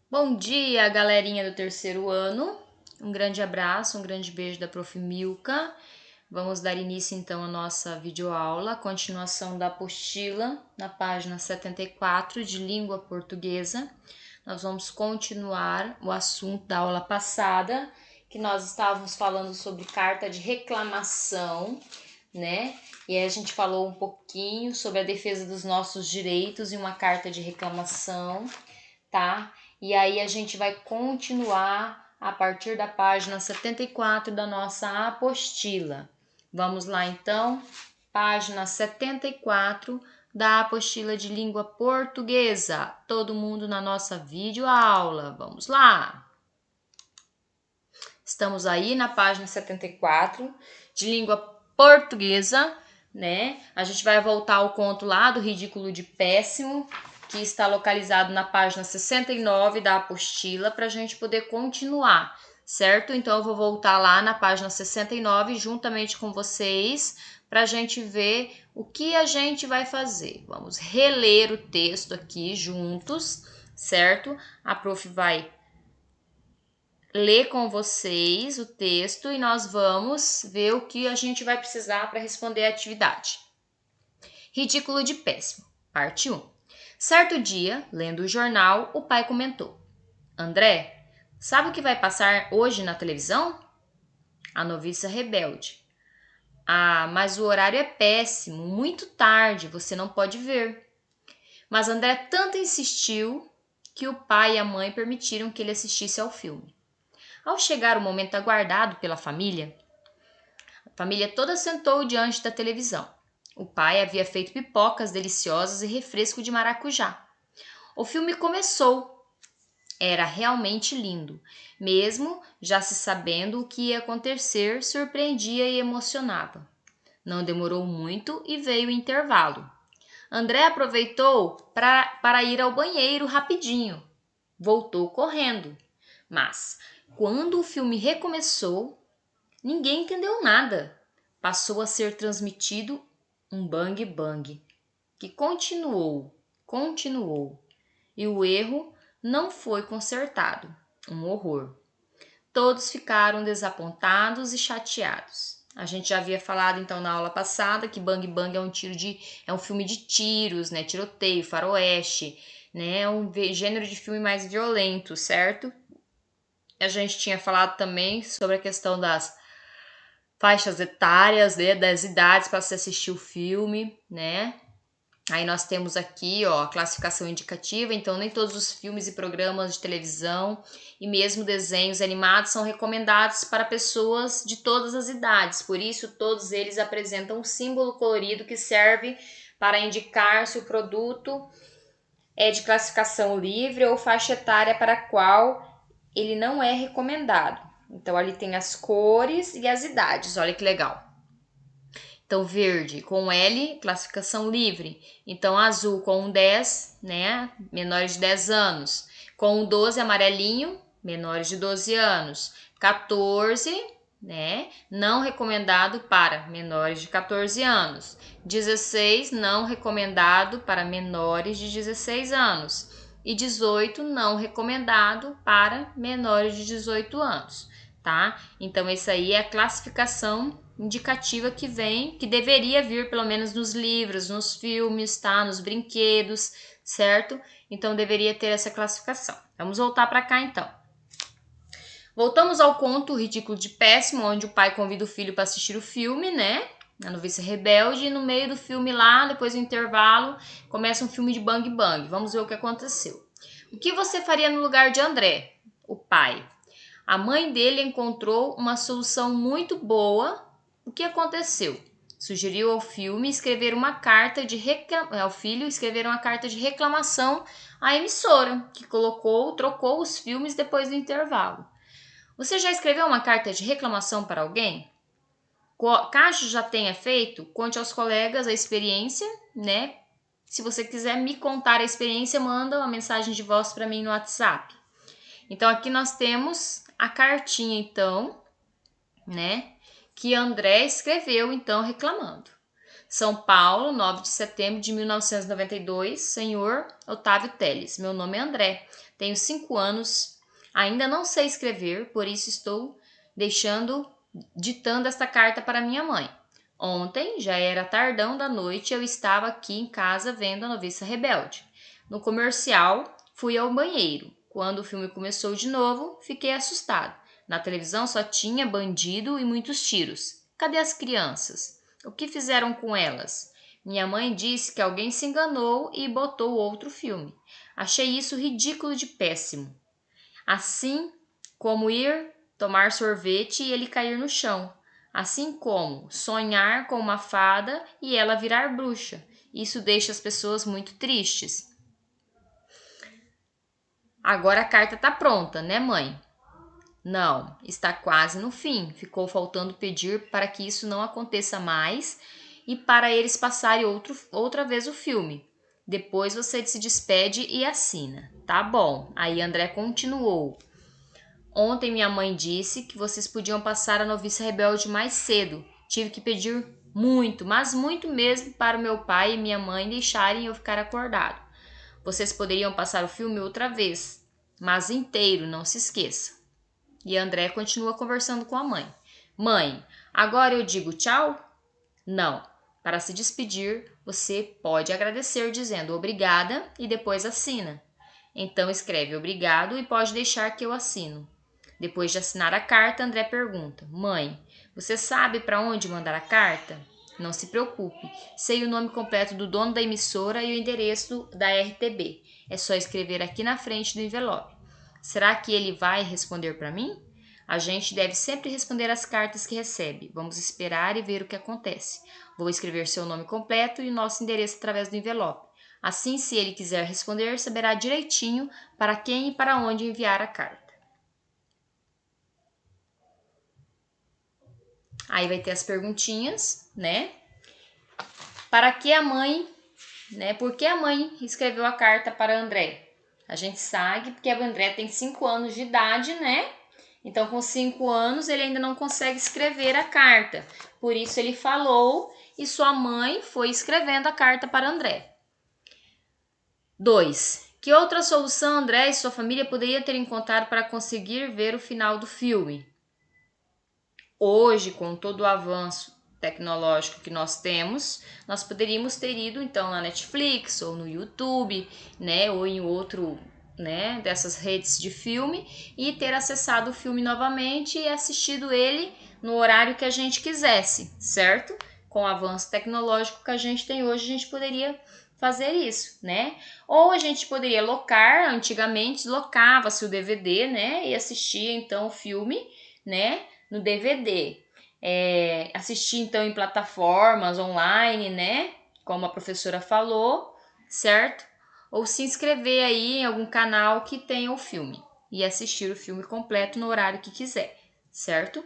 Bom dia, galerinha do terceiro ano. Um grande abraço, um grande beijo da Prof. Milka. Vamos dar início então à nossa videoaula, continuação da apostila, na página 74 de língua portuguesa. Nós vamos continuar o assunto da aula passada, que nós estávamos falando sobre carta de reclamação, né? E aí a gente falou um pouquinho sobre a defesa dos nossos direitos e uma carta de reclamação, tá? E aí a gente vai continuar a partir da página 74 da nossa apostila. Vamos lá então, página 74 da apostila de língua portuguesa. Todo mundo na nossa videoaula. Vamos lá! Estamos aí na página 74 de língua portuguesa, né? A gente vai voltar ao conto lá do Ridículo de Péssimo, que está localizado na página 69 da apostila, para a gente poder continuar, certo? Então, eu vou voltar lá na página 69 juntamente com vocês, para a gente ver o que a gente vai fazer. Vamos reler o texto aqui juntos, certo? A prof vai ler com vocês o texto e nós vamos ver o que a gente vai precisar para responder a atividade. Ridículo de Péssimo, parte 1. Certo dia, lendo o jornal, o pai comentou: André, sabe o que vai passar hoje na televisão? A noviça rebelde: Ah, mas o horário é péssimo, muito tarde, você não pode ver. Mas André tanto insistiu que o pai e a mãe permitiram que ele assistisse ao filme. Ao chegar o momento aguardado pela família, a família toda sentou diante da televisão. O pai havia feito pipocas deliciosas e refresco de maracujá. O filme começou. Era realmente lindo. Mesmo já se sabendo o que ia acontecer, surpreendia e emocionava. Não demorou muito e veio o intervalo. André aproveitou para ir ao banheiro rapidinho. Voltou correndo. Mas, quando o filme recomeçou, ninguém entendeu nada. Passou a ser transmitido um bang bang, que continuou, e o erro não foi consertado. Um horror. Todos ficaram desapontados e chateados. A gente já havia falado então na aula passada que Bang Bang é um filme de tiros, né? Tiroteio, faroeste, né? É um gênero de filme mais violento, certo? A gente tinha falado também sobre a questão das faixas etárias, né, das idades para se assistir o filme, né? Aí nós temos aqui, ó, a classificação indicativa, então nem todos os filmes e programas de televisão e mesmo desenhos animados são recomendados para pessoas de todas as idades. Por isso, todos eles apresentam um símbolo colorido que serve para indicar se o produto é de classificação livre ou faixa etária para a qual ele não é recomendado. Então, ali tem as cores e as idades, olha que legal. Então, verde com L, classificação livre. Então, azul com 10, né? Menores de 10 anos. Com 12, amarelinho, menores de 12 anos. 14, né? Não recomendado para menores de 14 anos. 16, não recomendado para menores de 16 anos. E 18, não recomendado para menores de 18 anos, tá? Então, essa aí é a classificação indicativa que deveria vir pelo menos nos livros, nos filmes, tá? Nos brinquedos, certo? Então deveria ter essa classificação. Vamos voltar para cá então. Voltamos ao conto Ridículo de Péssimo, onde o pai convida o filho para assistir o filme, né? A noviça rebelde, e no meio do filme lá, depois do intervalo, começa um filme de bang bang. Vamos ver o que aconteceu. O que você faria no lugar de André, o pai? A mãe dele encontrou uma solução muito boa. O que aconteceu? Sugeriu ao filho escrever uma carta de reclamação à emissora, que trocou os filmes depois do intervalo. Você já escreveu uma carta de reclamação para alguém? Caso já tenha feito, conte aos colegas a experiência, né? Se você quiser me contar a experiência, manda uma mensagem de voz para mim no WhatsApp. Então, aqui nós temos a cartinha, então, né? Que André escreveu, então, reclamando. São Paulo, 9 de setembro de 1992, senhor Otávio Teles. Meu nome é André, tenho 5 anos, ainda não sei escrever, por isso estou ditando esta carta para minha mãe. Ontem, já era tardão da noite, eu estava aqui em casa vendo A Noviça Rebelde. No comercial, fui ao banheiro. Quando o filme começou de novo, fiquei assustado. Na televisão só tinha bandido e muitos tiros. Cadê as crianças? O que fizeram com elas? Minha mãe disse que alguém se enganou e botou outro filme. Achei isso ridículo de péssimo. Assim como ir tomar sorvete e ele cair no chão. Assim como sonhar com uma fada e ela virar bruxa. Isso deixa as pessoas muito tristes. Agora a carta está pronta, né, mãe? Não, está quase no fim. Ficou faltando pedir para que isso não aconteça mais e para eles passarem outra vez o filme. Depois você se despede e assina. Tá bom. Aí André continuou. Ontem minha mãe disse que vocês podiam passar A Noviça Rebelde mais cedo. Tive que pedir muito, mas muito mesmo, para o meu pai e minha mãe deixarem eu ficar acordado. Vocês poderiam passar o filme outra vez, mas inteiro, não se esqueça. E André continua conversando com a mãe. Mãe, agora eu digo tchau? Não. Para se despedir, você pode agradecer dizendo obrigada e depois assina. Então escreve obrigado e pode deixar que eu assino. Depois de assinar a carta, André pergunta: Mãe, você sabe para onde mandar a carta? Não se preocupe, sei o nome completo do dono da emissora e o endereço da RTB. É só escrever aqui na frente do envelope. Será que ele vai responder para mim? A gente deve sempre responder as cartas que recebe. Vamos esperar e ver o que acontece. Vou escrever seu nome completo e o nosso endereço através do envelope. Assim, se ele quiser responder, saberá direitinho para quem e para onde enviar a carta. Aí vai ter as perguntinhas, né? Para que a mãe, né? Por que a mãe escreveu a carta para André? A gente sabe porque o André tem 5 anos de idade, né? Então, com 5 anos, ele ainda não consegue escrever a carta. Por isso, ele falou e sua mãe foi escrevendo a carta para André. 2. Que outra solução André e sua família poderiam ter encontrado para conseguir ver o final do filme? Hoje, com todo o avanço tecnológico que nós temos, nós poderíamos ter ido então na Netflix ou no YouTube, né, ou em outro, né, dessas redes de filme e ter acessado o filme novamente e assistido ele no horário que a gente quisesse, certo? Com o avanço tecnológico que a gente tem hoje, a gente poderia fazer isso, né? Ou a gente poderia locar, antigamente locava-se o DVD, né, e assistia então o filme, né, no DVD. Assistir então em plataformas online, né? Como a professora falou, certo? Ou se inscrever aí em algum canal que tenha o filme e assistir o filme completo no horário que quiser, certo?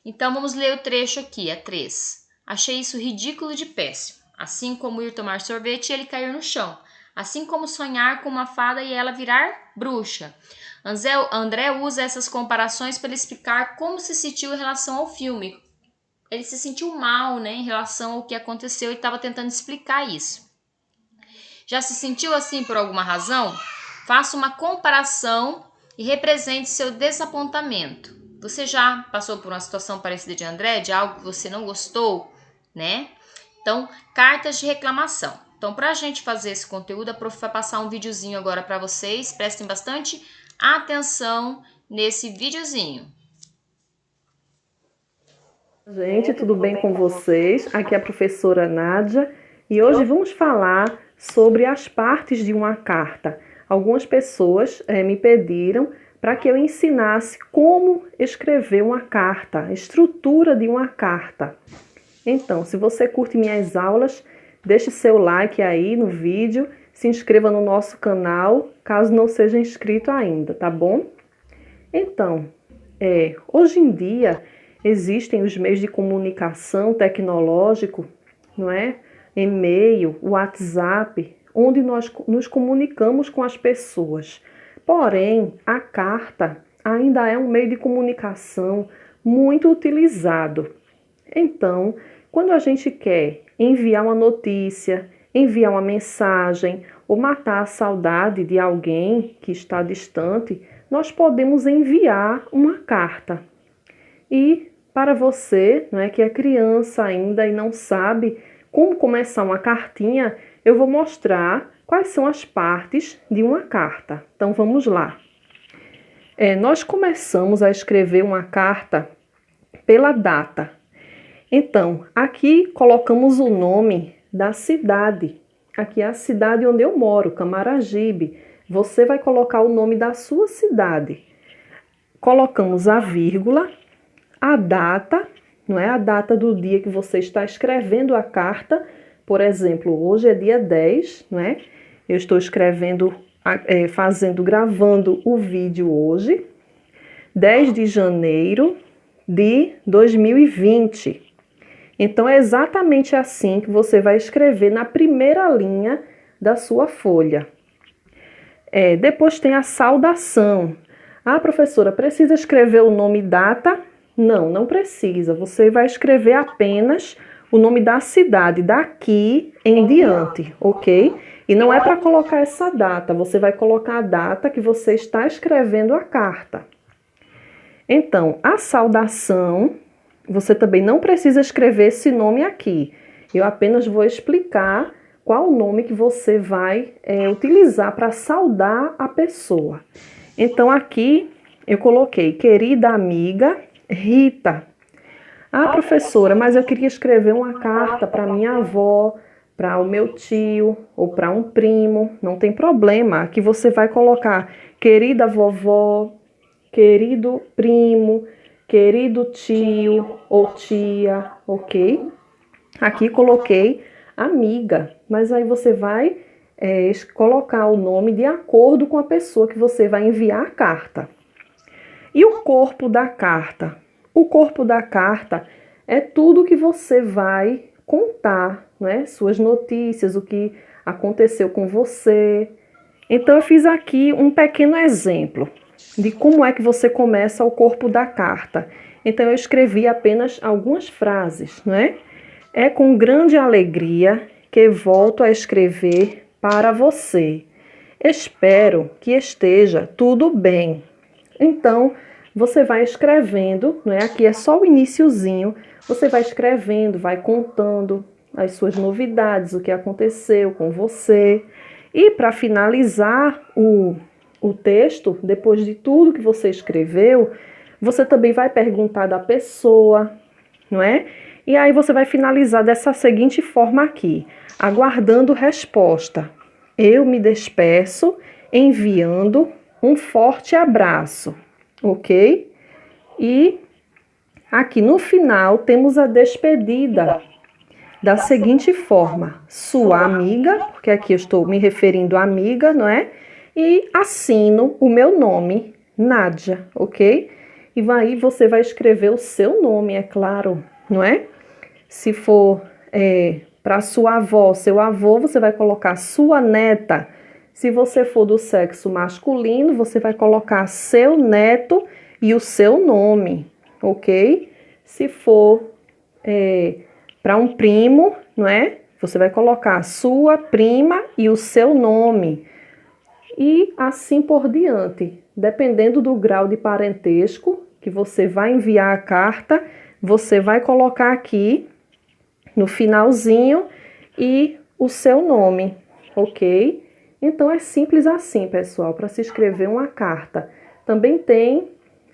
Então vamos ler o trecho aqui, é 3. Achei isso ridículo de péssimo. Assim como ir tomar sorvete e ele cair no chão. Assim como sonhar com uma fada e ela virar bruxa. André usa essas comparações para explicar como se sentiu em relação ao filme. Ele se sentiu mal, né, em relação ao que aconteceu e estava tentando explicar isso. Já se sentiu assim por alguma razão? Faça uma comparação e represente seu desapontamento. Você já passou por uma situação parecida de André, de algo que você não gostou, né? Então, cartas de reclamação. Então, para a gente fazer esse conteúdo, a prof vai passar um videozinho agora para vocês. Prestem bastante atenção nesse videozinho. Gente, tudo bem com vocês? Aqui é a professora Nádia e hoje vamos falar sobre as partes de uma carta. Algumas pessoas me pediram para que eu ensinasse como escrever uma carta, a estrutura de uma carta. Então, se você curte minhas aulas, deixe seu like aí no vídeo, se inscreva no nosso canal, caso não seja inscrito ainda, tá bom? Então, hoje em dia existem os meios de comunicação tecnológico, não é? E-mail, WhatsApp, onde nós nos comunicamos com as pessoas. Porém, a carta ainda é um meio de comunicação muito utilizado. Então, quando a gente quer enviar uma notícia, enviar uma mensagem ou matar a saudade de alguém que está distante, nós podemos enviar uma carta. E para você, não é, que é criança ainda e não sabe como começar uma cartinha, eu vou mostrar quais são as partes de uma carta. Então vamos lá. Nós começamos a escrever uma carta pela data. Então, aqui colocamos o nome da cidade. Aqui é a cidade onde eu moro, Camaragibe. Você vai colocar o nome da sua cidade. Colocamos a vírgula, a data, não é a data do dia que você está escrevendo a carta. Por exemplo, hoje é dia 10, não é? Eu estou escrevendo, gravando o vídeo hoje, 10 de janeiro de 2020. Então, é exatamente assim que você vai escrever na primeira linha da sua folha. Depois tem a saudação. Ah, professora, precisa escrever o nome e data? Não, não precisa. Você vai escrever apenas o nome da cidade, daqui em diante, ok? E não é para colocar essa data, você vai colocar a data que você está escrevendo a carta. Então, a saudação, você também não precisa escrever esse nome aqui. Eu apenas vou explicar qual o nome que você vai utilizar para saudar a pessoa. Então, aqui eu coloquei, querida amiga Rita. Ah, professora, mas eu queria escrever uma carta para minha avó, para o meu tio ou para um primo. Não tem problema. Aqui você vai colocar querida vovó, querido primo, querido tio ou tia, ok? Aqui coloquei amiga, mas aí você vai colocar o nome de acordo com a pessoa que você vai enviar a carta. E o corpo da carta? O corpo da carta é tudo que você vai contar, né? Suas notícias, o que aconteceu com você. Então eu fiz aqui um pequeno exemplo de como é que você começa o corpo da carta. Então eu escrevi apenas algumas frases, não é? É com grande alegria que volto a escrever para você. Espero que esteja tudo bem. Então, você vai escrevendo, não é? Aqui é só o iniciozinho. Você vai escrevendo, vai contando as suas novidades, o que aconteceu com você. E para finalizar o texto, depois de tudo que você escreveu, você também vai perguntar da pessoa, não é? E aí você vai finalizar dessa seguinte forma aqui, aguardando resposta. Eu me despeço enviando um forte abraço, ok? E aqui no final temos a despedida da seguinte forma, sua amiga, porque aqui eu estou me referindo à amiga, não é? E assino o meu nome, Nádia, ok? E aí você vai escrever o seu nome, é claro, não é? Se for para sua avó, seu avô, você vai colocar sua neta. Se você for do sexo masculino, você vai colocar seu neto e o seu nome, ok? Se for para um primo, não é? Você vai colocar sua prima e o seu nome. E assim por diante. Dependendo do grau de parentesco que você vai enviar a carta, você vai colocar aqui no finalzinho e o seu nome, ok? Então é simples assim, pessoal, para se escrever uma carta. Também tem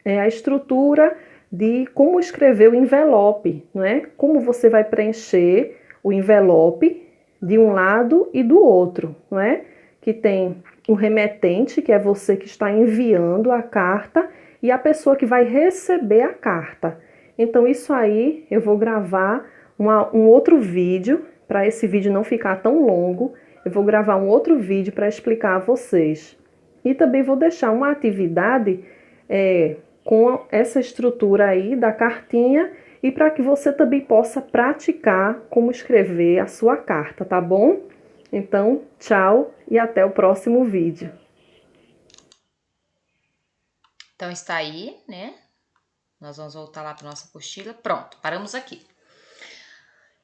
a estrutura de como escrever o envelope, não é? Como você vai preencher o envelope de um lado e do outro, não é? Que tem o remetente, que é você que está enviando a carta, e a pessoa que vai receber a carta. Então isso aí eu vou gravar um outro vídeo, para esse vídeo não ficar tão longo, eu vou gravar um outro vídeo para explicar a vocês. E também vou deixar uma atividade com essa estrutura aí da cartinha e para que você também possa praticar como escrever a sua carta, tá bom? Então, tchau e até o próximo vídeo. Então está aí, né? Nós vamos voltar lá para nossa apostila. Pronto, paramos aqui.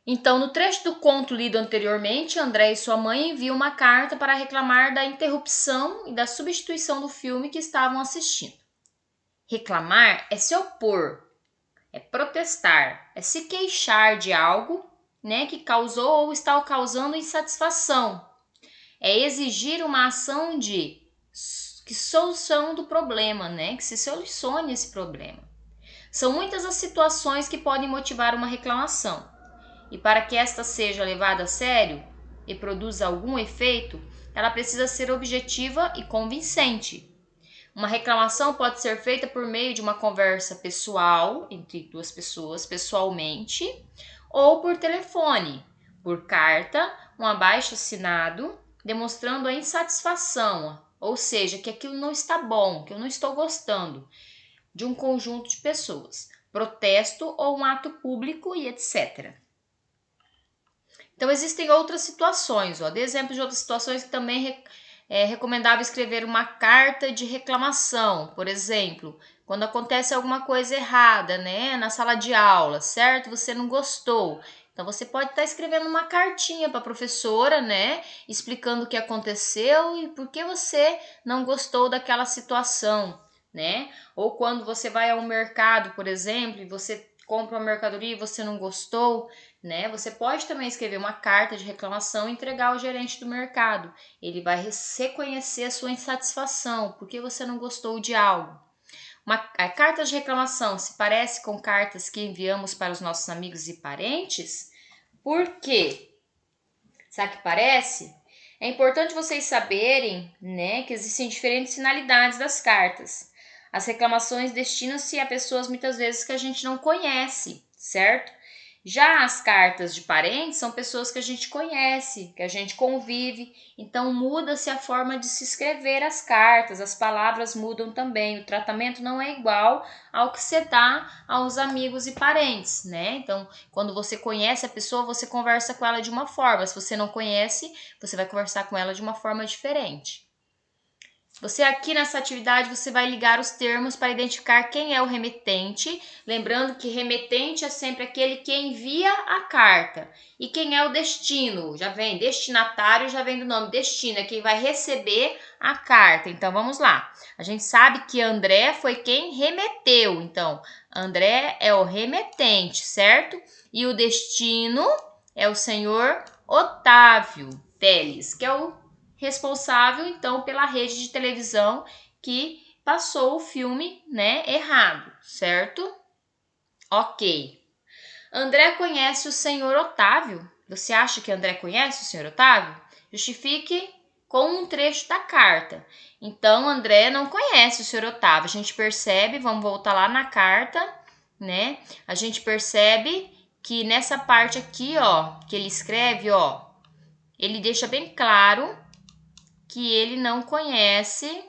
Então, no trecho do conto lido anteriormente, André e sua mãe enviam uma carta para reclamar da interrupção e da substituição do filme que estavam assistindo. Reclamar é se opor, é protestar, é se queixar de algo, né, que causou ou está causando insatisfação. É exigir uma ação de solução do problema, né, que se solucione esse problema. São muitas as situações que podem motivar uma reclamação. E para que esta seja levada a sério e produza algum efeito, ela precisa ser objetiva e convincente. Uma reclamação pode ser feita por meio de uma conversa pessoal, entre duas pessoas, pessoalmente, ou por telefone, por carta, um abaixo-assinado, demonstrando a insatisfação, ou seja, que aquilo não está bom, que eu não estou gostando, de um conjunto de pessoas, protesto ou um ato público e etc. Então, existem outras situações, de exemplo de outras situações que também é recomendável escrever uma carta de reclamação, por exemplo, quando acontece alguma coisa errada, né, na sala de aula, certo? Você não gostou. Então, você pode estar escrevendo uma cartinha para a professora, né, explicando o que aconteceu e por que você não gostou daquela situação, né? Ou quando você vai ao mercado, por exemplo, e você compra uma mercadoria e você não gostou, né? Você pode também escrever uma carta de reclamação e entregar ao gerente do mercado. Ele vai reconhecer a sua insatisfação, porque você não gostou de algo. A carta de reclamação se parece com cartas que enviamos para os nossos amigos e parentes? Por quê? Sabe o que parece? É importante vocês saberem, né, que existem diferentes finalidades das cartas. As reclamações destinam-se a pessoas muitas vezes que a gente não conhece, certo? Já as cartas de parentes são pessoas que a gente conhece, que a gente convive, então muda-se a forma de se escrever as cartas, as palavras mudam também, o tratamento não é igual ao que você dá aos amigos e parentes, né? Então, quando você conhece a pessoa, você conversa com ela de uma forma, se você não conhece, você vai conversar com ela de uma forma diferente. Você aqui nessa atividade, você vai ligar os termos para identificar quem é o remetente, lembrando que remetente é sempre aquele que envia a carta. E quem é o destino? Já vem destinatário, já vem do nome destino, é quem vai receber a carta. Então, vamos lá. A gente sabe que André foi quem remeteu, então, André é o remetente, certo? E o destino é o senhor Otávio Teles, que é o responsável, então, pela rede de televisão que passou o filme, né, errado, certo? Ok. André conhece o senhor Otávio? Você acha que André conhece o senhor Otávio? Justifique com um trecho da carta. Então, André não conhece o senhor Otávio. A gente percebe, vamos voltar lá na carta, né? A gente percebe que nessa parte aqui, ó, que ele escreve, ó, ele deixa bem claro que ele não conhece,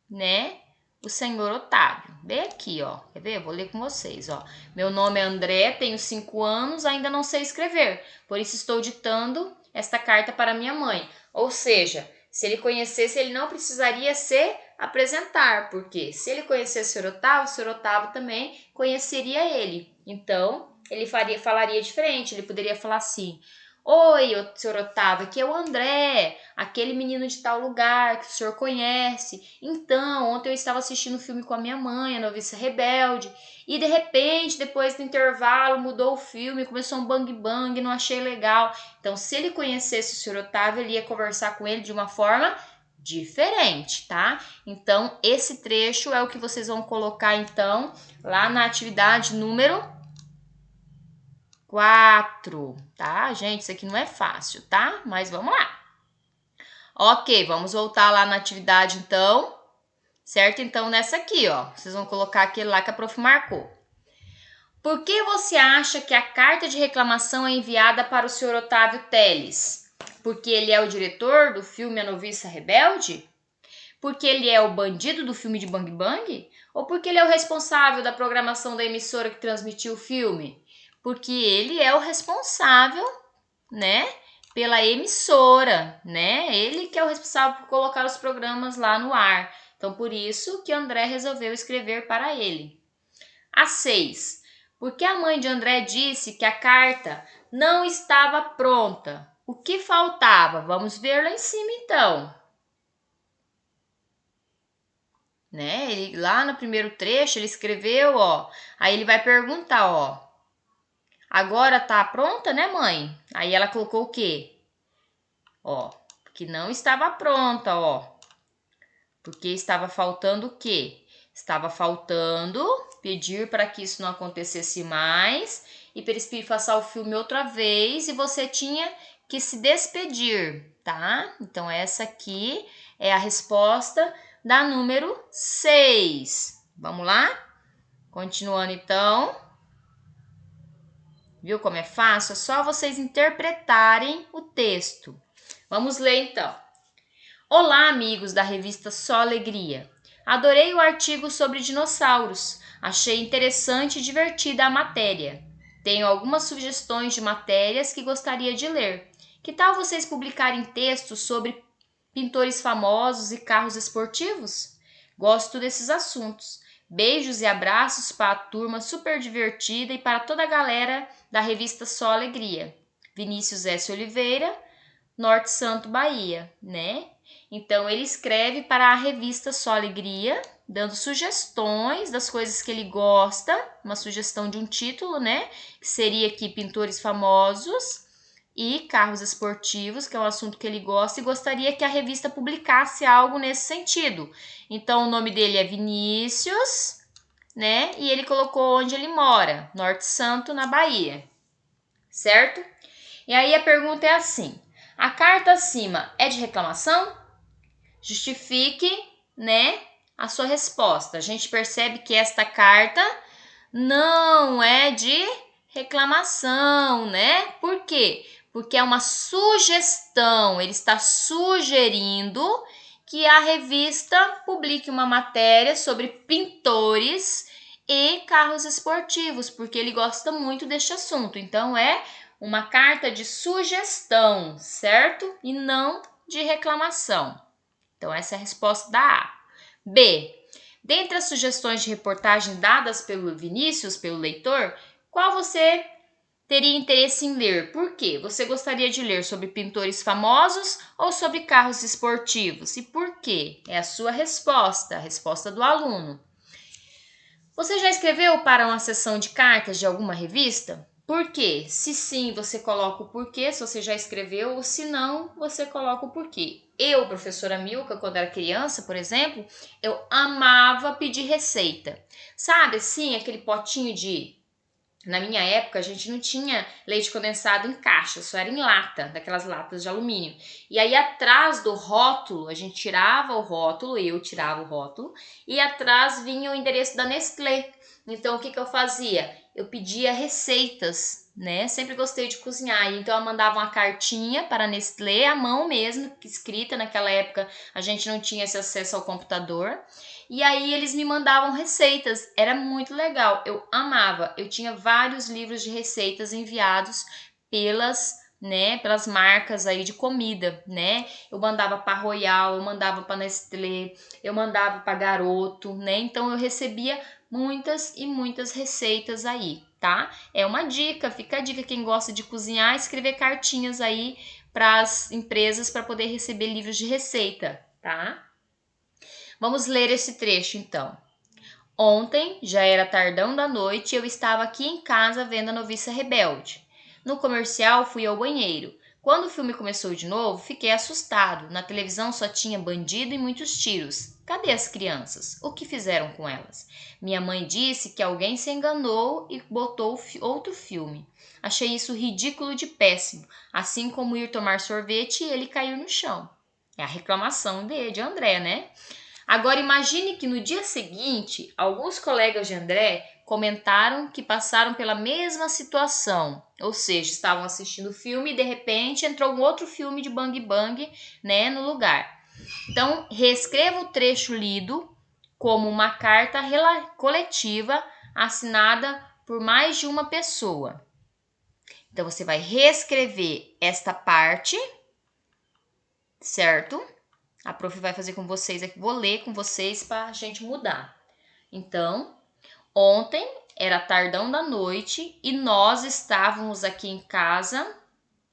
né, o senhor Otávio. Bem aqui, ó. Quer ver? Eu vou ler com vocês, ó. Meu nome é André, tenho 5 anos, ainda não sei escrever. Por isso estou ditando esta carta para minha mãe. Ou seja, se ele conhecesse, ele não precisaria se apresentar, porque se ele conhecesse o senhor Otávio também conheceria ele. Então, ele falaria diferente, ele poderia falar assim: oi, senhor Otávio, aqui é o André, aquele menino de tal lugar que o senhor conhece. Então, ontem eu estava assistindo um filme com a minha mãe, a Noviça Rebelde, e de repente, depois do intervalo, mudou o filme, começou um bang bang, não achei legal. Então, se ele conhecesse o senhor Otávio, ele ia conversar com ele de uma forma diferente, tá? Então, esse trecho é o que vocês vão colocar, então, lá na atividade número 4, tá? Gente, isso aqui não é fácil, tá? Mas vamos lá. Ok, vamos voltar lá na atividade, então. Certo? Então, nessa aqui, ó. Vocês vão colocar aquele lá que a prof marcou. Por que você acha que a carta de reclamação é enviada para o senhor Otávio Teles? Porque ele é o diretor do filme A Noviça Rebelde? Porque ele é o bandido do filme de Bang Bang? Ou porque ele é o responsável da programação da emissora que transmitiu o filme? Porque ele é o responsável, né, pela emissora, né? Ele que é o responsável por colocar os programas lá no ar. Então, por isso que André resolveu escrever para ele. A 6. Porque a mãe de André disse que a carta não estava pronta. O que faltava? Vamos ver lá em cima então. Né? Ele, lá no primeiro trecho ele escreveu, ó. Aí ele vai perguntar, ó. Agora tá pronta, né, mãe? Aí ela colocou o quê? Ó, que não estava pronta, ó. Porque estava faltando o quê? Estava faltando pedir para que isso não acontecesse mais e para eles passar o filme outra vez e você tinha que se despedir, tá? Então essa aqui é a resposta da número 6. Vamos lá? Continuando então. Viu como é fácil? É só vocês interpretarem o texto. Vamos ler então. Olá, amigos da revista Só Alegria. Adorei o artigo sobre dinossauros. Achei interessante e divertida a matéria. Tenho algumas sugestões de matérias que gostaria de ler. Que tal vocês publicarem textos sobre pintores famosos e carros esportivos? Gosto desses assuntos. Beijos e abraços para a turma super divertida e para toda a galera da revista Só Alegria. Vinícius S. Oliveira, Norte Santo, Bahia, né? Então ele escreve para a revista Só Alegria, dando sugestões das coisas que ele gosta, uma sugestão de um título, né? Que seria aqui pintores famosos e carros esportivos, que é um assunto que ele gosta e gostaria que a revista publicasse algo nesse sentido. Então o nome dele é Vinícius, né? E ele colocou onde ele mora, Norte Santo, na Bahia, certo? E aí a pergunta é assim: a carta acima é de reclamação? Justifique, né, a sua resposta. A gente percebe que esta carta não é de reclamação, né? Por quê? Porque é uma sugestão. Ele está sugerindo que a revista publique uma matéria sobre pintores e carros esportivos, porque ele gosta muito deste assunto. Então é uma carta de sugestão, certo? E não de reclamação. Então, essa é a resposta da A. B. Dentre as sugestões de reportagem dadas pelo Vinícius, pelo leitor, qual você teria interesse em ler? Por quê? Você gostaria de ler sobre pintores famosos ou sobre carros esportivos? E por quê? É a sua resposta, a resposta do aluno. Você já escreveu para uma sessão de cartas de alguma revista? Por quê? Se sim, você coloca o porquê, se você já escreveu, ou se não, você coloca o porquê. Eu, professora Milka, quando era criança, por exemplo, eu amava pedir receita. Sabe assim, aquele potinho de... Na minha época, a gente não tinha leite condensado em caixa, só era em lata, daquelas latas de alumínio. E aí, atrás do rótulo, a gente tirava o rótulo, eu tirava o rótulo, e atrás vinha o endereço da Nestlé. Então, o que eu fazia? Eu pedia receitas, né? Sempre gostei de cozinhar. Então, eu mandava uma cartinha para a Nestlé, à mão mesmo, escrita. Naquela época, a gente não tinha esse acesso ao computador. E aí eles me mandavam receitas, era muito legal, eu amava. Eu tinha vários livros de receitas enviados pelas marcas aí de comida, né? Eu mandava para Royal, eu mandava para Nestlé, eu mandava para Garoto, né? Então eu recebia muitas e muitas receitas aí, tá? É uma dica, fica a dica quem gosta de cozinhar, escrever cartinhas aí para as empresas para poder receber livros de receita, tá? Vamos ler esse trecho então. Ontem, já era tardão da noite e eu estava aqui em casa vendo a Noviça Rebelde. No comercial, fui ao banheiro. Quando o filme começou de novo, fiquei assustado. Na televisão só tinha bandido e muitos tiros. Cadê as crianças? O que fizeram com elas? Minha mãe disse que alguém se enganou e botou outro filme. Achei isso ridículo de péssimo, assim como ir tomar sorvete e ele cair no chão. É a reclamação de André, né? Agora imagine que no dia seguinte, alguns colegas de André comentaram que passaram pela mesma situação, ou seja, estavam assistindo o filme e de repente entrou um outro filme de Bang Bang, né, no lugar. Então, reescreva o trecho lido como uma carta coletiva assinada por mais de uma pessoa. Então, você vai reescrever esta parte, certo? A prof vai fazer com vocês aqui, vou ler com vocês para a gente mudar. Então, ontem era tardão da noite e nós estávamos aqui em casa,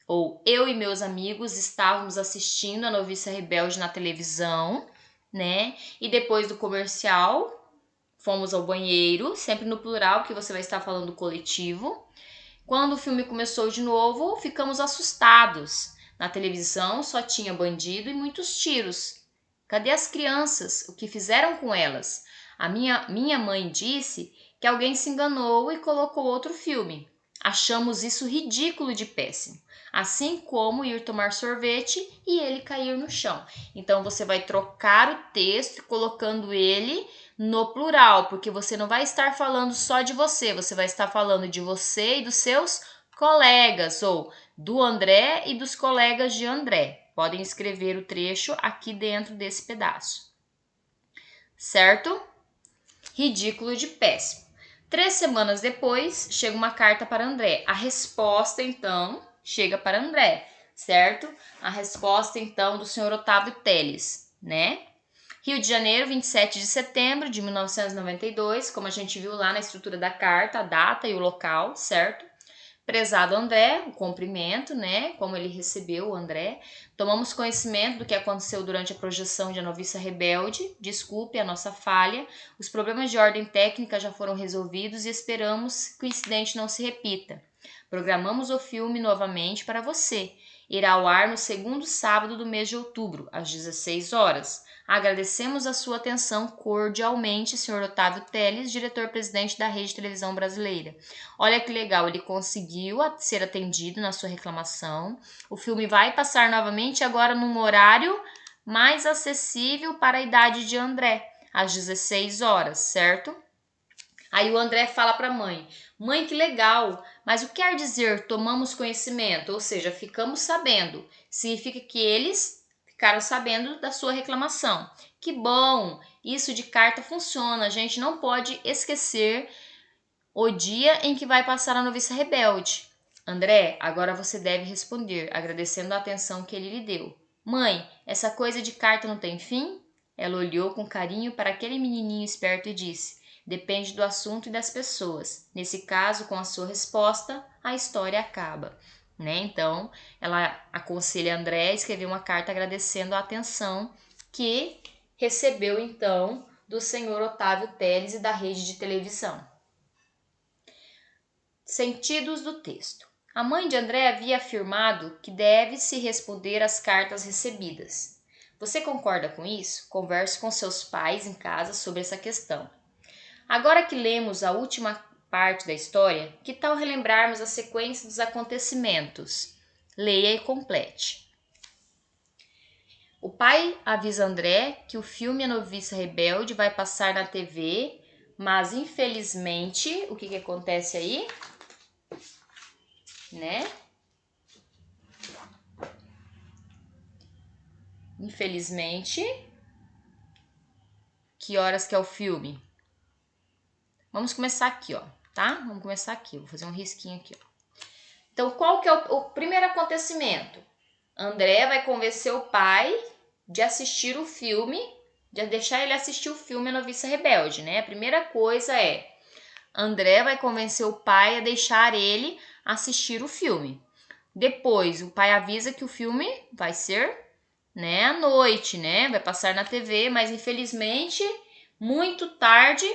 ou eu e meus amigos estávamos assistindo a Noviça Rebelde na televisão, né? E depois do comercial, fomos ao banheiro, sempre no plural, porque você vai estar falando coletivo. Quando o filme começou de novo, ficamos assustados. Na televisão só tinha bandido e muitos tiros. Cadê as crianças? O que fizeram com elas? A minha mãe disse que alguém se enganou e colocou outro filme. Achamos isso ridículo de péssimo. Assim como ir tomar sorvete e ele cair no chão. Então você vai trocar o texto colocando ele no plural, porque você não vai estar falando só de você, você vai estar falando de você e dos seus colegas, ou do André e dos colegas de André. Podem escrever o trecho aqui dentro desse pedaço. Certo? Ridículo de péssimo. 3 semanas depois, chega uma carta para André. A resposta, então, chega para André, certo? A resposta, então, do senhor Otávio Telles, né? Rio de Janeiro, 27 de setembro de 1992, como a gente viu lá na estrutura da carta, a data e o local, certo? Prezado André, o cumprimento, né? Como ele recebeu o André. Tomamos conhecimento do que aconteceu durante a projeção de A Noviça Rebelde. Desculpe a nossa falha. Os problemas de ordem técnica já foram resolvidos e esperamos que o incidente não se repita. Programamos o filme novamente para você. Irá ao ar no segundo sábado do mês de outubro, às 16 horas. Agradecemos a sua atenção cordialmente, Sr. Otávio Telles, diretor-presidente da Rede Televisão Brasileira. Olha que legal, ele conseguiu ser atendido na sua reclamação. O filme vai passar novamente agora num horário mais acessível para a idade de André, às 16 horas, certo? Aí o André fala para a mãe: mãe, que legal, mas o que quer dizer tomamos conhecimento? Ou seja, ficamos sabendo. Significa que eles ficaram sabendo da sua reclamação. Que bom, isso de carta funciona, a gente não pode esquecer o dia em que vai passar a Noviça Rebelde. André, agora você deve responder, agradecendo a atenção que ele lhe deu. Mãe, essa coisa de carta não tem fim? Ela olhou com carinho para aquele menininho esperto e disse: depende do assunto e das pessoas. Nesse caso, com a sua resposta, a história acaba. Né? Então, ela aconselha André a escrever uma carta agradecendo a atenção que recebeu, então, do senhor Otávio Telles e da rede de televisão. Sentidos do texto. A mãe de André havia afirmado que deve-se responder às cartas recebidas. Você concorda com isso? Converse com seus pais em casa sobre essa questão. Agora que lemos a última parte da história, que tal relembrarmos a sequência dos acontecimentos? Leia e complete. O pai avisa André que o filme A Noviça Rebelde vai passar na TV, mas infelizmente, o que acontece aí? Né? Infelizmente, que horas que é o filme? Vamos começar aqui, ó, tá? Vamos começar aqui, vou fazer um risquinho aqui, ó. Então, qual que é o primeiro acontecimento? André vai convencer o pai de assistir o filme, de deixar ele assistir o filme A Noviça Rebelde, né? A primeira coisa é, André vai convencer o pai a deixar ele assistir o filme. Depois, o pai avisa que o filme vai ser, né, à noite, né? Vai passar na TV, mas infelizmente, muito tarde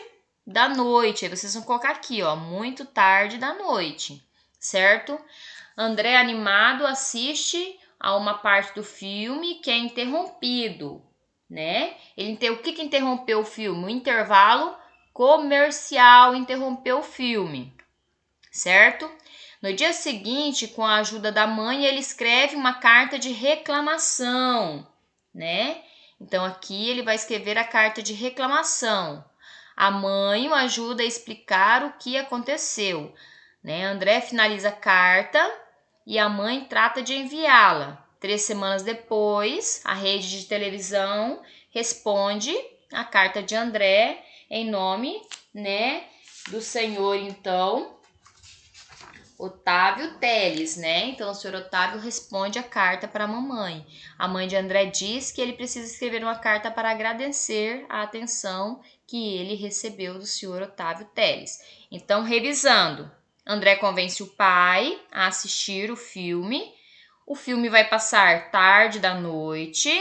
da noite. Aí vocês vão colocar aqui, ó, muito tarde da noite, certo? André, animado, assiste a uma parte do filme que é interrompido, né? O que interrompeu o filme? O intervalo comercial interrompeu o filme, certo? No dia seguinte, com a ajuda da mãe, ele escreve uma carta de reclamação, né? Então aqui ele vai escrever a carta de reclamação. A mãe o ajuda a explicar o que aconteceu, né? André finaliza a carta e a mãe trata de enviá-la. 3 semanas depois, a rede de televisão responde a carta de André em nome, né, do senhor, então, Otávio Teles, né? Então, o senhor Otávio responde a carta para a mamãe. A mãe de André diz que ele precisa escrever uma carta para agradecer a atenção que ele recebeu do senhor Otávio Teles. Então, revisando, André convence o pai a assistir o filme. O filme vai passar tarde da noite.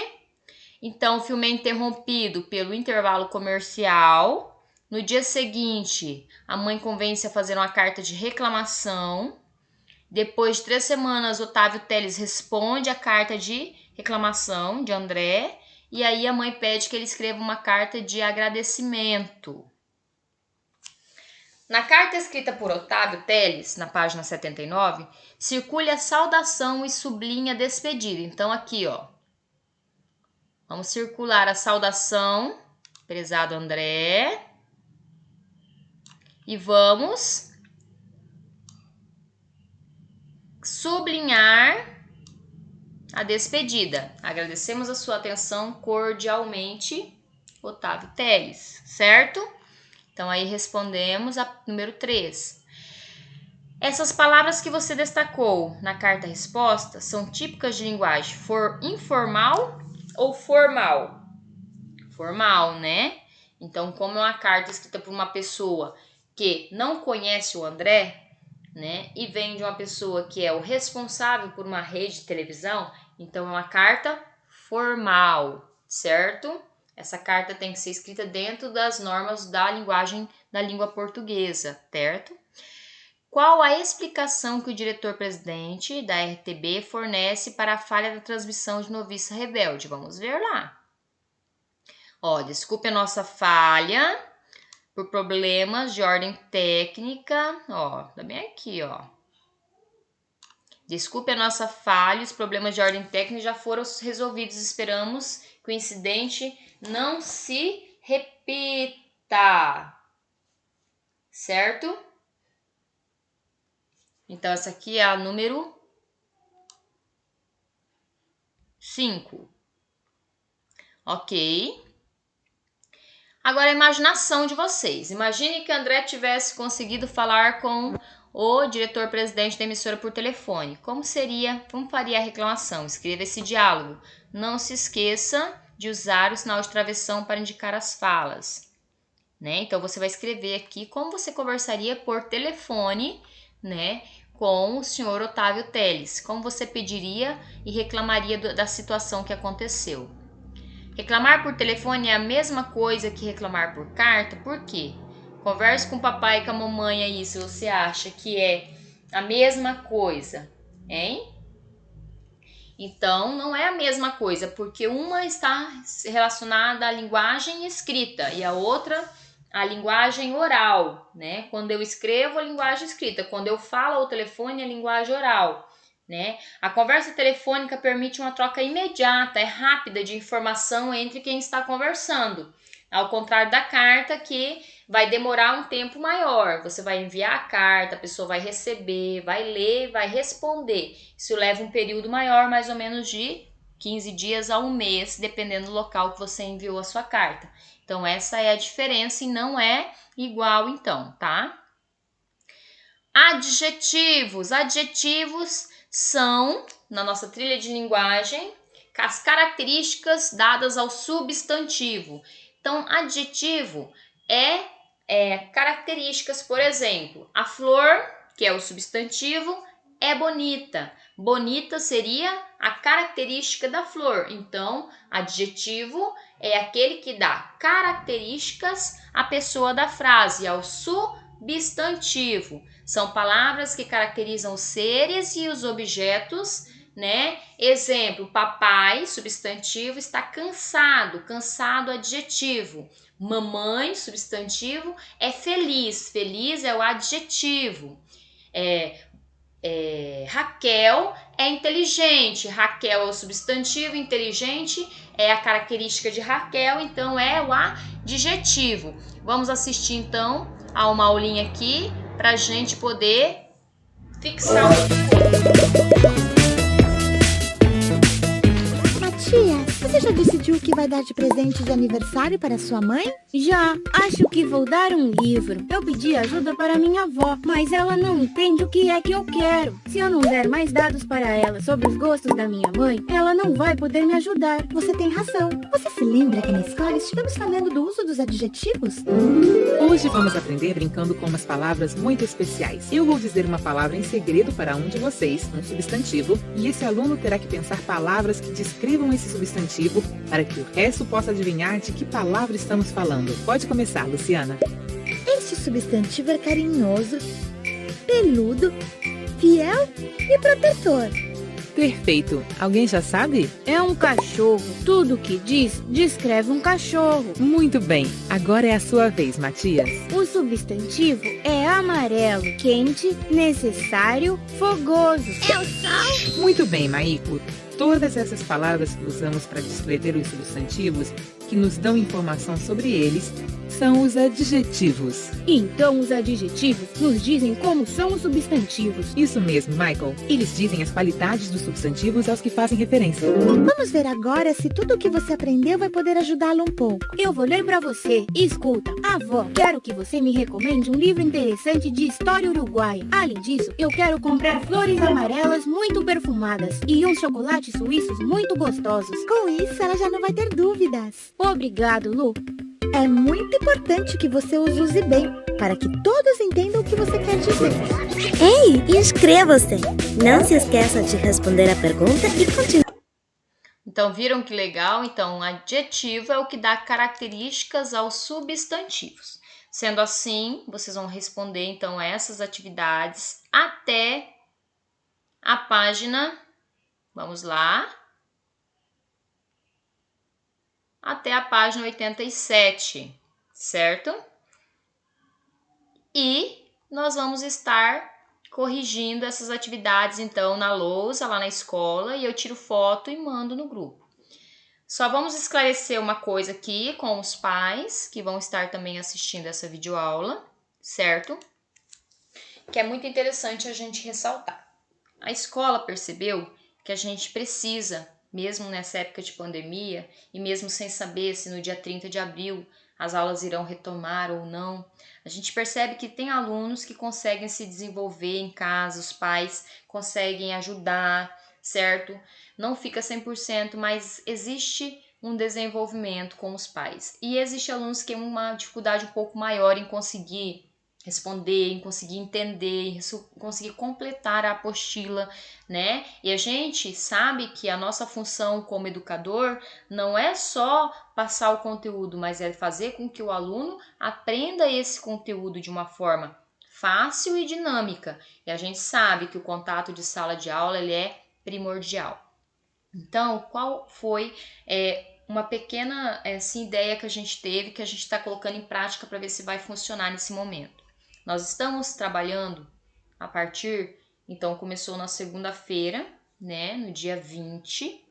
Então, o filme é interrompido pelo intervalo comercial. No dia seguinte, a mãe convence a fazer uma carta de reclamação. Depois de 3 semanas, Otávio Teles responde a carta de reclamação de André. E aí a mãe pede que ele escreva uma carta de agradecimento. Na carta escrita por Otávio Teles, na página 79, circule a saudação e sublinha a despedida. Então, aqui, ó. Vamos circular a saudação, prezado André. E vamos sublinhar a despedida. Agradecemos a sua atenção cordialmente, Otávio Teles, certo? Então, aí respondemos a número 3. Essas palavras que você destacou na carta-resposta são típicas de linguagem informal ou formal? Formal, né? Então, como é uma carta escrita por uma pessoa que não conhece o André, né, e vem de uma pessoa que é o responsável por uma rede de televisão, então é uma carta formal, certo? Essa carta tem que ser escrita dentro das normas da linguagem da língua portuguesa, certo? Qual a explicação que o diretor-presidente da RTB fornece para a falha da transmissão de Noviça Rebelde? Vamos ver lá. Ó, desculpe a nossa falha por problemas de ordem técnica. Ó, tá bem aqui, ó. Desculpe a nossa falha, os problemas de ordem técnica já foram resolvidos. Esperamos que o incidente não se repita. Certo? Então, essa aqui é a número 5. Ok. Agora, a imaginação de vocês. Imagine que André tivesse conseguido falar com o diretor-presidente da emissora por telefone. Como faria a reclamação? Escreva esse diálogo. Não se esqueça de usar o sinal de travessão para indicar as falas, né? Então, você vai escrever aqui como você conversaria por telefone, né, com o senhor Otávio Teles. Como você pediria e reclamaria da situação que aconteceu. Reclamar por telefone é a mesma coisa que reclamar por carta, por quê? Converse com o papai e com a mamãe aí se você acha que é a mesma coisa, hein? Então, não é a mesma coisa, porque uma está relacionada à linguagem escrita e a outra à linguagem oral, né? Quando eu escrevo, a linguagem escrita. Quando eu falo ao telefone, a linguagem oral. Né? A conversa telefônica permite uma troca imediata, rápida de informação entre quem está conversando, ao contrário da carta que vai demorar um tempo maior. Você vai enviar a carta, a pessoa vai receber, vai ler, vai responder. Isso leva um período maior, mais ou menos de 15 dias a 1 mês, dependendo do local que você enviou a sua carta. Então, essa é a diferença e não é igual então, tá? Adjetivos. Adjetivos são, na nossa trilha de linguagem, as características dadas ao substantivo. Então, adjetivo é características, por exemplo, a flor, que é o substantivo, é bonita. Bonita seria a característica da flor. Então, adjetivo é aquele que dá características à pessoa da frase, ao substantivo. São palavras que caracterizam os seres e os objetos, né? Exemplo, papai, substantivo, está cansado, cansado, adjetivo. Mamãe, substantivo, é feliz, feliz é o adjetivo. Raquel é inteligente, Raquel é o substantivo, inteligente é a característica de Raquel, então é o adjetivo. Vamos assistir então a uma aulinha aqui para a gente poder fixar Matias, você já Já decidiu o que vai dar de presente de aniversário para sua mãe? Já, acho que vou dar um livro. Eu pedi ajuda para minha avó, mas ela não entende o que é que eu quero. Se eu não der mais dados para ela sobre os gostos da minha mãe, ela não vai poder me ajudar. Você tem razão. Você se lembra que na escola estivemos falando do uso dos adjetivos? Hoje vamos aprender brincando com umas palavras muito especiais. Eu vou dizer uma palavra em segredo para um de vocês, um substantivo, e esse aluno terá que pensar palavras que descrevam esse substantivo para que o resto possa adivinhar de que palavra estamos falando. Pode começar, Luciana. Este substantivo é carinhoso, peludo, fiel e protetor. Perfeito. Alguém já sabe? É um cachorro. Tudo que diz, descreve um cachorro. Muito bem. Agora é a sua vez, Matias. O substantivo é amarelo, quente, necessário, fogoso. É o sol? Muito bem, Maíco. Todas essas palavras que usamos para descrever os substantivos, que nos dão informação sobre eles, são os adjetivos. Então os adjetivos nos dizem como são os substantivos. Isso mesmo, Michael. Eles dizem as qualidades dos substantivos aos que fazem referência. Vamos ver agora se tudo o que você aprendeu vai poder ajudá-lo um pouco. Eu vou ler para você. Escuta, avó, quero que você me recomende um livro interessante de história uruguaia. Além disso, eu quero comprar flores amarelas muito perfumadas e uns chocolates suíços muito gostosos. Com isso, ela já não vai ter dúvidas. Obrigado, Lu. É muito importante que você os use bem, para que todos entendam o que você quer dizer. Ei, inscreva-se! Não se esqueça de responder a pergunta e continue. Então, viram que legal? Então, adjetivo é o que dá características aos substantivos. Sendo assim, vocês vão responder, então, essas atividades até a página, vamos lá, até a página 87, certo? E nós vamos estar corrigindo essas atividades, então, na lousa, lá na escola, e eu tiro foto e mando no grupo. Só vamos esclarecer uma coisa aqui com os pais, que vão estar também assistindo essa videoaula, certo? Que é muito interessante a gente ressaltar. A escola percebeu que a gente precisa, mesmo nessa época de pandemia, e mesmo sem saber se no dia 30 de abril as aulas irão retomar ou não, a gente percebe que tem alunos que conseguem se desenvolver em casa, os pais conseguem ajudar, certo? Não fica 100%, mas existe um desenvolvimento com os pais. E existe alunos que têm uma dificuldade um pouco maior em conseguir responder, em conseguir entender, em conseguir completar a apostila, né? E a gente sabe que a nossa função como educador não é só passar o conteúdo, mas é fazer com que o aluno aprenda esse conteúdo de uma forma fácil e dinâmica. E a gente sabe que o contato de sala de aula ele é primordial. Então, qual foi uma pequena ideia que a gente teve, que a gente está colocando em prática para ver se vai funcionar nesse momento? Nós estamos trabalhando a partir, então começou na segunda-feira, né, no dia 20,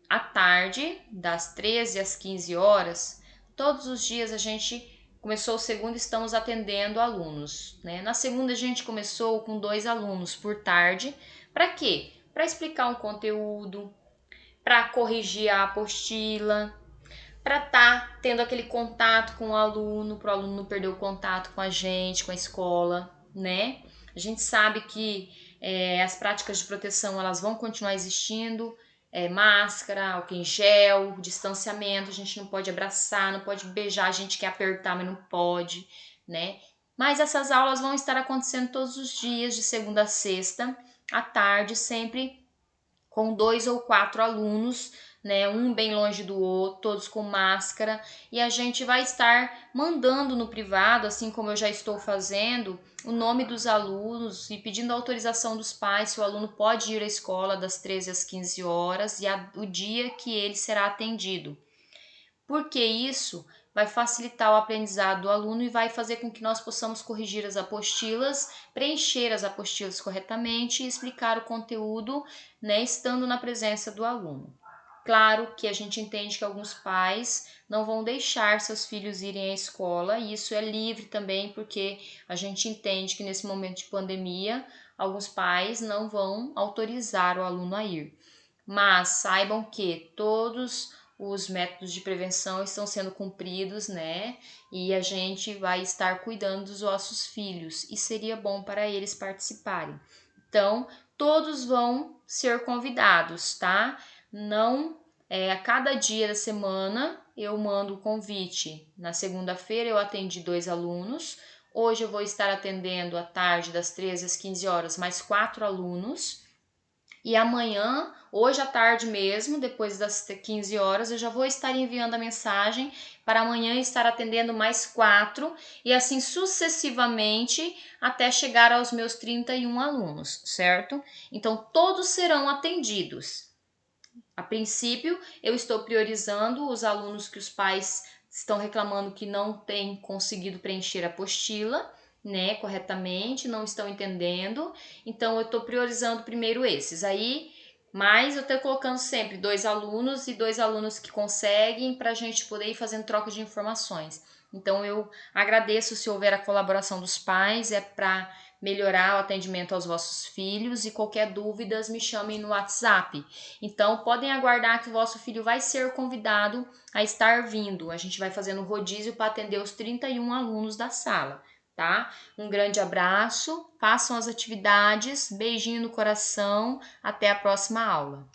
à tarde, das 13 às 15 horas, todos os dias a gente começou o segundo, estamos atendendo alunos, né? Na segunda a gente começou com 2 alunos por tarde, para quê? Para explicar um conteúdo, para corrigir a apostila, para estar tendo aquele contato com o aluno, para o aluno não perder o contato com a gente, com a escola, né? A gente sabe que as práticas de proteção elas vão continuar existindo, máscara, álcool em gel, distanciamento, a gente não pode abraçar, não pode beijar, a gente quer apertar, mas não pode, né? Mas essas aulas vão estar acontecendo todos os dias, de segunda a sexta, à tarde, sempre com 2 ou 4 alunos, né, um bem longe do outro, todos com máscara, e a gente vai estar mandando no privado, assim como eu já estou fazendo, o nome dos alunos e pedindo a autorização dos pais se o aluno pode ir à escola das 13 às 15 horas e o dia que ele será atendido. Porque isso vai facilitar o aprendizado do aluno e vai fazer com que nós possamos corrigir as apostilas, preencher as apostilas corretamente e explicar o conteúdo, né, estando na presença do aluno. Claro que a gente entende que alguns pais não vão deixar seus filhos irem à escola, e isso é livre também, porque a gente entende que nesse momento de pandemia, alguns pais não vão autorizar o aluno a ir. mas saibam que todos os métodos de prevenção estão sendo cumpridos, né? E a gente vai estar cuidando dos nossos filhos e seria bom para eles participarem. Então, todos vão ser convidados, tá? Não, a cada dia da semana eu mando o convite. Na segunda-feira eu atendi 2 alunos. Hoje eu vou estar atendendo à tarde, das 13 às 15 horas, mais 4 alunos. E amanhã, hoje à tarde mesmo, depois das 15 horas, eu já vou estar enviando a mensagem para amanhã estar atendendo mais 4 e assim sucessivamente até chegar aos meus 31 alunos, certo? Então, todos serão atendidos. A princípio, eu estou priorizando os alunos que os pais estão reclamando que não têm conseguido preencher a apostila, né, corretamente, não estão entendendo. Então, eu estou priorizando primeiro esses. Aí, mas eu estou colocando sempre 2 alunos e 2 alunos que conseguem para a gente poder ir fazendo troca de informações. Então, eu agradeço se houver a colaboração dos pais, é para melhorar o atendimento aos vossos filhos e qualquer dúvida me chamem no WhatsApp. Então, podem aguardar que o vosso filho vai ser convidado a estar vindo. A gente vai fazendo rodízio para atender os 31 alunos da sala, tá? Um grande abraço, façam as atividades, beijinho no coração, até a próxima aula.